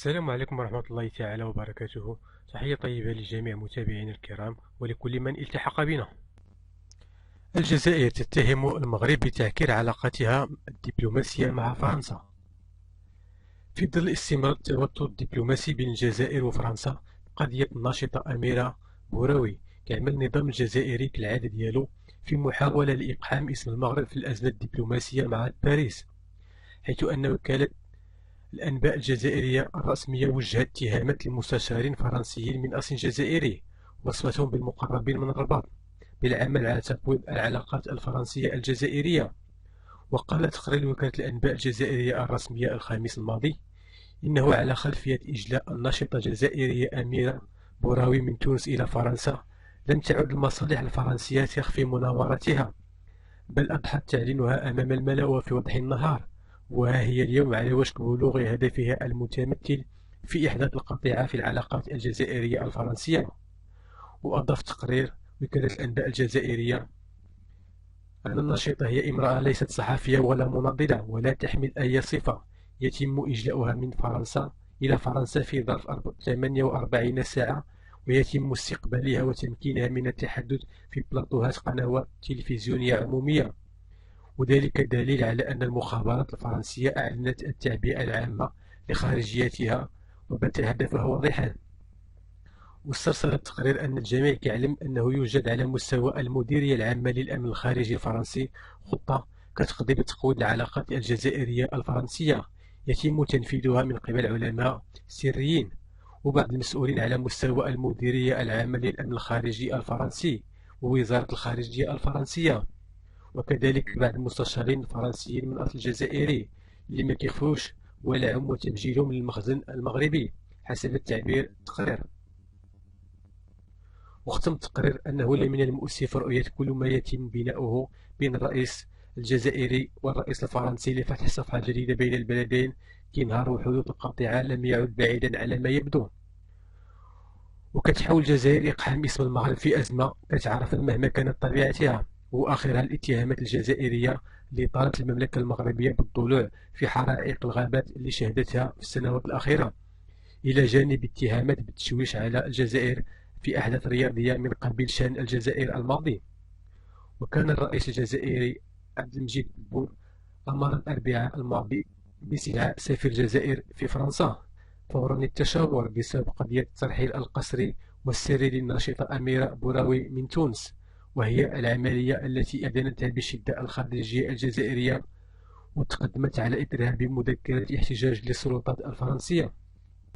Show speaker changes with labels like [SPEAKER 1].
[SPEAKER 1] السلام عليكم ورحمة الله تعالى وبركاته. تحية طيبة لجميع متابعينا الكرام ولكل من التحق بنا. الجزائر تتهم المغرب بتعكير علاقتها الدبلوماسية مع فرنسا. في ظل استمرار التوتر الدبلوماسي بين الجزائر وفرنسا، قضية الناشطة أميرة بوراوي كيعمل النظام الجزائري كالعادة ديالو في محاولة لإقحام اسم المغرب في الأزمة الدبلوماسية مع باريس، حيث أن وكالة الأنباء الجزائرية الرسمية وجهت اتهامات لمستشارين فرنسيين من أصل جزائري وصفتهم بالمقربين من الرباط بالعمل على تقويض العلاقات الفرنسية الجزائرية. وقال تقرير وكالة الأنباء الجزائرية الرسمية الخميس الماضي إنه على خلفية إجلاء الناشطة الجزائرية أميرة بوراوي من تونس إلى فرنسا لم تعد المصالح الفرنسية تخفي مناورتها، بل أضحت تعلينها أمام الملأ وفي وضح النهار، وها هي اليوم على وشك بلوغ هدفها المتمثل في إحداث القطيعة في العلاقات الجزائرية الفرنسية. وأضاف تقرير وكالة الأنباء الجزائرية أن الناشطة هي امرأة ليست صحفية ولا مناضلة ولا تحمل أي صفة يتم إجلاؤها من فرنسا إلى فرنسا في ظرف 48 ساعة، ويتم استقبالها وتمكينها من التحدث في بلاطوهات قنوات تلفزيونية عمومية، وذلك دليل على أن المخابرات الفرنسية أعلنت التعبئة العامة لخارجيتها وبات هدفها واضحا. واسترسل التقرير أن الجميع يعلم أنه يوجد على مستوى المديرية العامة للأمن الخارجي الفرنسي خطة كتقضي بتقويض العلاقات الجزائرية الفرنسية يتم تنفيذها من قبل علماء سريين وبعض المسؤولين على مستوى المديرية العامة للأمن الخارجي الفرنسي ووزارة الخارجية الفرنسية، وكذلك بعض المستشارين الفرنسيين من أصل جزائري اللي ما كيخفوش ولعهم وتبجيلهم للمخزن المغربي حسب التعبير التقرير. واختم التقرير أنه من المؤسف رؤية كل ما يتم بناؤه بين الرئيس الجزائري والرئيس الفرنسي لفتح صفحة جديدة بين البلدين كينهار وحدوث القطيعة لم يعد بعيدا على ما يبدو. وكتحاول الجزائر إقحام اسم المغرب في أزمة كتعرف مهما كانت طبيعتها، وآخرها الاتهامات الجزائرية اللي طالت المملكة المغربية بالضلوع في حرائق الغابات اللي شهدتها في السنوات الأخيرة، إلى جانب اتهامات بالتشويش على الجزائر في أحداث رياضية من قبيل شان الجزائر الماضي. وكان الرئيس الجزائري عبد المجيد تبون أمر الأربعاء الماضي باستدعاء سفير الجزائر في فرنسا فورا التشاور بسبب قضية الترحيل القسري والسري للناشطة أميرة بوراوي من تونس، وهي العملية التي أدانتها بشدة الخارجية الجزائرية وتقدمت على إثرها بمذكرة احتجاج للسلطات الفرنسية.